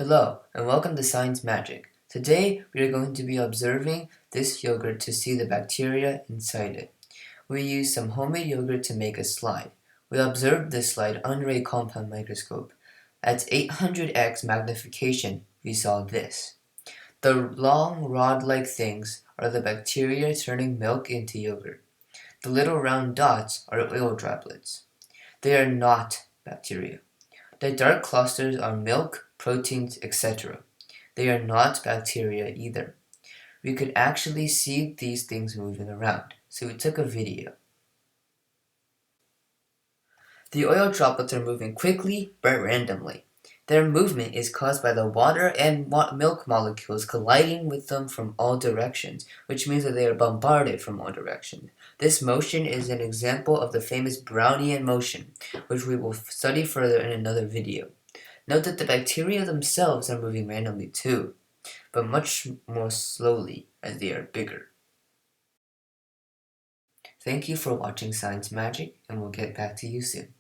Hello, and welcome to Science Magic. Today, we are going to be observing this yogurt to see the bacteria inside it. We used some homemade yogurt to make a slide. We observed this slide under a compound microscope. At 800x magnification, we saw this. The long rod-like things are the bacteria turning milk into yogurt. The little round dots are oil droplets. They are not bacteria. The dark clusters are milk, proteins, etc. They are not bacteria either. We could actually see these things moving around, so we took a video. The oil droplets are moving quickly but randomly. Their movement is caused by the water and milk molecules colliding with them from all directions, which means that they are bombarded from all directions. This motion is an example of the famous Brownian motion, which we will study further in another video. Note that the bacteria themselves are moving randomly too, but much more slowly as they are bigger. Thank you for watching Science Magic, and we'll get back to you soon.